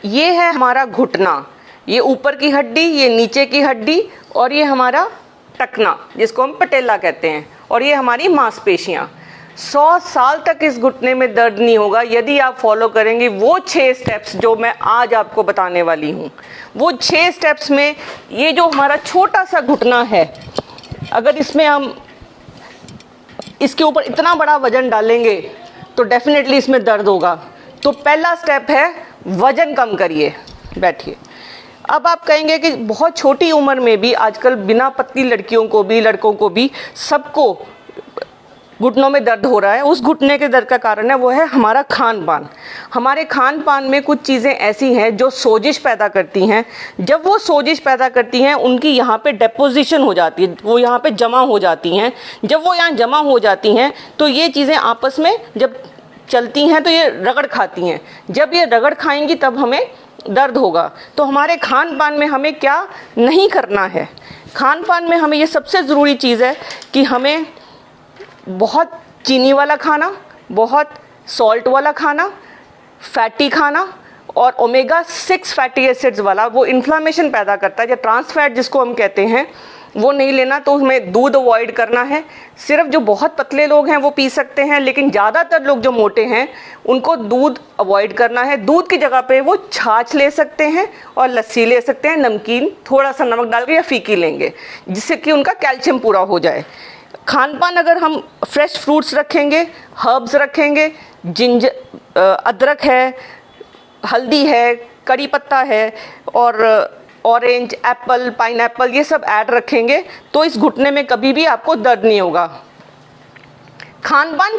ये है हमारा घुटना, ये ऊपर की हड्डी, ये नीचे की हड्डी, और ये हमारा टखना जिसको हम पटेला कहते हैं, और ये हमारी मांसपेशियाँ। 100 साल तक इस घुटने में दर्द नहीं होगा यदि आप फॉलो करेंगे वो 6 स्टेप्स जो मैं आज आपको बताने वाली हूँ। वो 6 स्टेप्स में ये जो हमारा छोटा सा घुटना है, अगर इसमें हम इसके ऊपर इतना बड़ा वजन डालेंगे तो डेफिनेटली इसमें दर्द होगा। तो पहला स्टेप है वजन कम करिए। बैठिए। अब आप कहेंगे कि बहुत छोटी उम्र में भी आजकल बिना पतली लड़कियों को भी लड़कों को भी सबको घुटनों में दर्द हो रहा है। उस घुटने के दर्द का कारण है वो है हमारा खान पान। हमारे खान पान में कुछ चीज़ें ऐसी हैं जो सोजिश पैदा करती हैं। जब वो सोजिश पैदा करती हैं उनकी यहाँ पे डेपोजिशन हो जाती है, वो यहाँ पे जमा हो जाती हैं। जब वो यहाँ जमा हो जाती हैं तो ये चीज़ें आपस में जब चलती हैं तो ये रगड़ खाती हैं। जब ये रगड़ खाएंगी तब हमें दर्द होगा। तो हमारे खान पान में हमें क्या नहीं करना है? खान पान में हमें ये सबसे ज़रूरी चीज़ है कि हमें बहुत चीनी वाला खाना, बहुत सॉल्ट वाला खाना, फैटी खाना और ओमेगा 6 फैटी एसिड्स वाला, वो इन्फ्लामेशन पैदा करता है या ट्रांस फैट जिसको हम कहते हैं, वो नहीं लेना। तो हमें दूध अवॉइड करना है। सिर्फ जो बहुत पतले लोग हैं वो पी सकते हैं, लेकिन ज़्यादातर लोग जो मोटे हैं उनको दूध अवॉइड करना है। दूध की जगह पे वो छाछ ले सकते हैं और लस्सी ले सकते हैं, नमकीन थोड़ा सा नमक डाल के या फीकी लेंगे, जिससे कि उनका कैल्शियम पूरा हो जाए। खान पान अगर हम फ्रेश फ्रूट्स रखेंगे, हर्ब्स रखेंगे, अदरक है, हल्दी है, कड़ी पत्ता है और ऑरेंज, एप्पल, पाइनएप्पल, ये सब ऐड रखेंगे तो इस घुटने में कभी भी आपको दर्द नहीं होगा। खान पान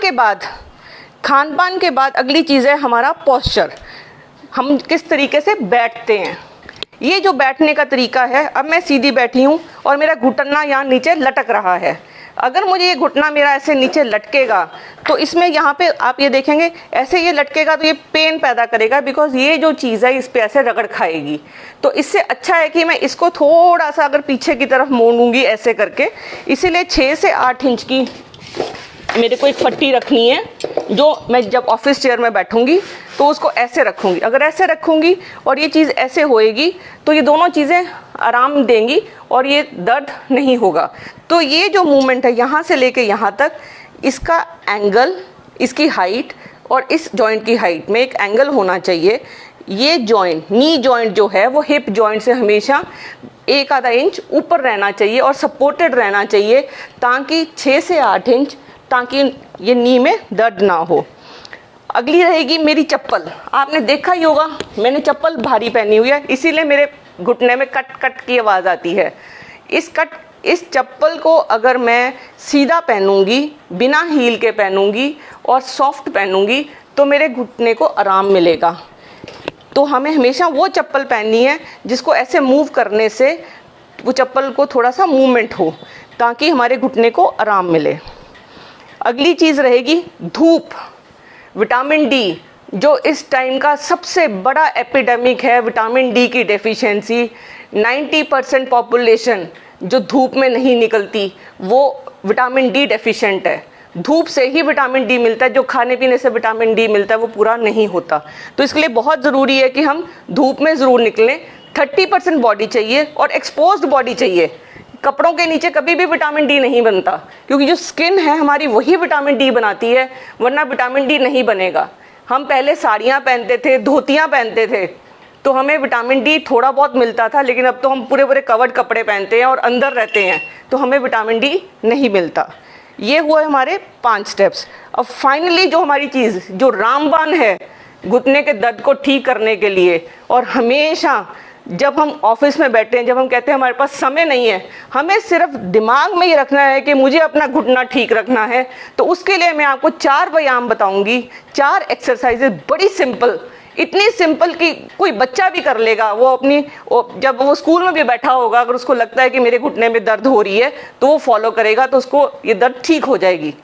के बाद अगली चीज़ है हमारा पोस्चर। हम किस तरीके से बैठते हैं। ये जो बैठने का तरीका है, अब मैं सीधी बैठी हूँ और मेरा घुटना यहाँ नीचे लटक रहा है। अगर मुझे ये घुटना मेरा ऐसे नीचे लटकेगा तो इसमें यहाँ पे आप ये देखेंगे ऐसे ये लटकेगा तो ये पेन पैदा करेगा, बिकॉज ये जो चीज़ है इस पे ऐसे रगड़ खाएगी। तो इससे अच्छा है कि मैं इसको थोड़ा सा अगर पीछे की तरफ मोड़ूंगी ऐसे करके। इसीलिए 6 से 8 इंच की मेरे को एक पट्टी रखनी है, जो मैं जब ऑफिस चेयर में बैठूंगी तो उसको ऐसे रखूंगी। अगर ऐसे रखूंगी और ये चीज़ ऐसे होएगी तो ये दोनों चीज़ें आराम देंगी और ये दर्द नहीं होगा। तो ये जो मूवमेंट है यहाँ से लेके यहाँ तक, इसका एंगल, इसकी हाइट और इस जॉइंट की हाइट में एक एंगल होना चाहिए। ये जॉइंट, नी जॉइंट जो है वो हिप जॉइंट से हमेशा 1 आधा इंच ऊपर रहना चाहिए और सपोर्टेड रहना चाहिए, ताकि 6 से 8 इंच, ताकि ये नी में दर्द ना हो। अगली रहेगी मेरी चप्पल। आपने देखा ही होगा मैंने चप्पल भारी पहनी हुई है, इसीलिए मेरे घुटने में कट कट की आवाज़ आती है। इस चप्पल को अगर मैं सीधा पहनूंगी, बिना हील के पहनूंगी और सॉफ्ट पहनूंगी तो मेरे घुटने को आराम मिलेगा। तो हमें हमेशा वो चप्पल पहननी है जिसको ऐसे मूव करने से वो चप्पल को थोड़ा सा मूवमेंट हो, ताकि हमारे घुटने को आराम मिले। अगली चीज़ रहेगी धूप। विटामिन डी, जो इस टाइम का सबसे बड़ा एपिडेमिक है, विटामिन डी की डेफिशिएंसी। 90% पॉपुलेशन जो धूप में नहीं निकलती वो विटामिन डी डेफिशिएंट है। धूप से ही विटामिन डी मिलता है, जो खाने पीने से विटामिन डी मिलता है वो पूरा नहीं होता। तो इसके लिए बहुत ज़रूरी है कि हम धूप में ज़रूर निकलें। 30% बॉडी चाहिए और एक्सपोज्ड बॉडी चाहिए। कपड़ों के नीचे कभी भी विटामिन डी नहीं बनता, क्योंकि जो स्किन है हमारी वही विटामिन डी बनाती है, वरना विटामिन डी नहीं बनेगा। हम पहले साड़ियाँ पहनते थे, धोतियाँ पहनते थे, तो हमें विटामिन डी थोड़ा बहुत मिलता था, लेकिन अब तो हम पूरे पूरे कवर्ड कपड़े पहनते हैं और अंदर रहते हैं, तो हमें विटामिन डी नहीं मिलता। ये हुआ हमारे 5 स्टेप्स। अब फाइनली जो हमारी चीज़, जो रामबाण है घुटने के दर्द को ठीक करने के लिए, और हमेशा जब हम ऑफिस में बैठे हैं, जब हम कहते हैं हमारे पास समय नहीं है, हमें सिर्फ दिमाग में ये रखना है कि मुझे अपना घुटना ठीक रखना है। तो उसके लिए मैं आपको 4 व्यायाम बताऊंगी, 4 एक्सरसाइजेज, बड़ी सिंपल, इतनी सिंपल कि कोई बच्चा भी कर लेगा। जब वो स्कूल में भी बैठा होगा, अगर उसको लगता है कि मेरे घुटने में दर्द हो रही है तो वो फॉलो करेगा, तो उसको ये दर्द ठीक हो जाएगी।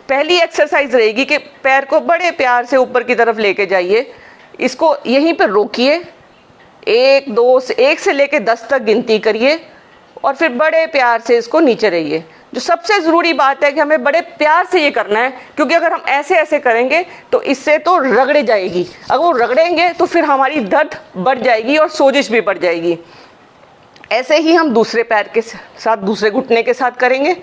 पहली एक्सरसाइज रहेगी कि पैर को बड़े प्यार से ऊपर की तरफ लेके जाइए, इसको यहीं पर रोकिए, 1 से लेके 10 तक गिनती करिए और फिर बड़े प्यार से इसको नीचे रहिए। जो सबसे ज़रूरी बात है कि हमें बड़े प्यार से ये करना है, क्योंकि अगर हम ऐसे ऐसे करेंगे तो इससे तो रगड़े जाएगी, अगर वो रगड़ेंगे तो फिर हमारी दर्द बढ़ जाएगी और सोजिश भी बढ़ जाएगी। ऐसे ही हम दूसरे पैर के साथ, दूसरे घुटने के साथ करेंगे।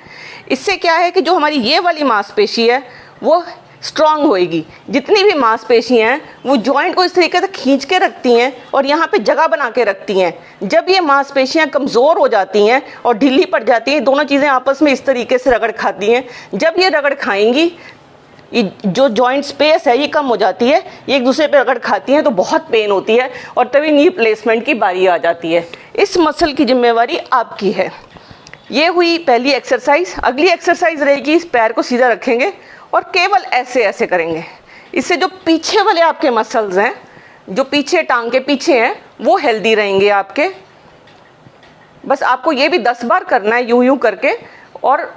इससे क्या है कि जो हमारी ये वाली मांसपेशी है वो स्ट्रांग होएगी। जितनी भी मांसपेशियाँ हैं वो जॉइंट को इस तरीके से खींच के रखती हैं और यहाँ पे जगह बना के रखती हैं। जब ये मांसपेशियाँ कमज़ोर हो जाती हैं और ढीली पड़ जाती हैं, दोनों चीज़ें आपस में इस तरीके से रगड़ खाती हैं। जब ये रगड़ खाएंगी, ये जो जॉइंट स्पेस है ये कम हो जाती है, ये एक दूसरे पे रगड़ खाती हैं तो बहुत पेन होती है और तभी नी प्लेसमेंट की बारी आ जाती है। इस मसल की जिम्मेवारी आपकी है। ये हुई पहली एक्सरसाइज। अगली एक्सरसाइज रहेगी, इस पैर को सीधा रखेंगे और केवल ऐसे ऐसे करेंगे। इससे जो पीछे वाले आपके मसल्स हैं, जो पीछे टांग के पीछे हैं, वो हेल्दी रहेंगे आपके। बस आपको ये भी 10 बार करना है यूं यूं करके, और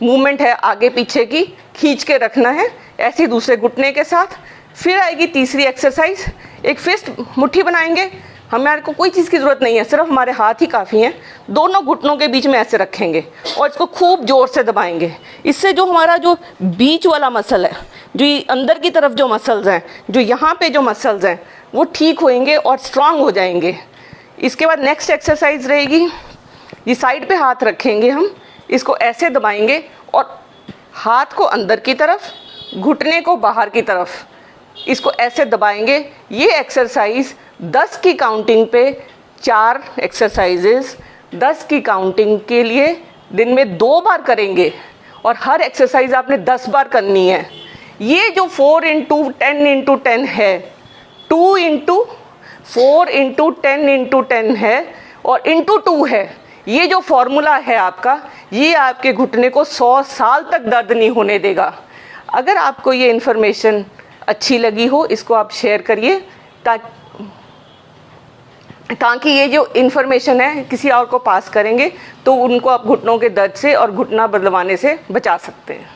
मूवमेंट है आगे पीछे की, खींच के रखना है ऐसे दूसरे घुटने के साथ। फिर आएगी तीसरी एक्सरसाइज, एक फिस्ट मुट्ठी बनाएंगे। हमारे को कोई चीज़ की ज़रूरत नहीं है, सिर्फ हमारे हाथ ही काफ़ी हैं। दोनों घुटनों के बीच में ऐसे रखेंगे और इसको खूब ज़ोर से दबाएंगे। इससे जो हमारा जो बीच वाला मसल है, जो अंदर की तरफ जो मसल्स हैं, जो यहाँ पे जो मसल्स हैं, वो ठीक होएंगे और स्ट्रांग हो जाएंगे। इसके बाद नेक्स्ट एक्सरसाइज रहेगी, ये साइड पे हाथ रखेंगे हम, इसको ऐसे दबाएंगे और हाथ को अंदर की तरफ, घुटने को बाहर की तरफ, इसको ऐसे दबाएंगे। ये एक्सरसाइज 10 की काउंटिंग पे 4 एक्सरसाइजेस 10 की काउंटिंग के लिए दिन में 2 बार करेंगे और हर एक्सरसाइज आपने 10 बार करनी है। ये जो 4 × 10 × 10 है, 2 × 4 × 10 × 10 है और × 2 है, ये जो फॉर्मूला है आपका, ये आपके घुटने को 100 साल तक दर्द नहीं होने देगा। अगर आपको ये इन्फॉर्मेशन अच्छी लगी हो, इसको आप शेयर करिए ताकि ये जो इन्फॉर्मेशन है किसी और को पास करेंगे तो उनको आप घुटनों के दर्द से और घुटना बदलवाने से बचा सकते हैं।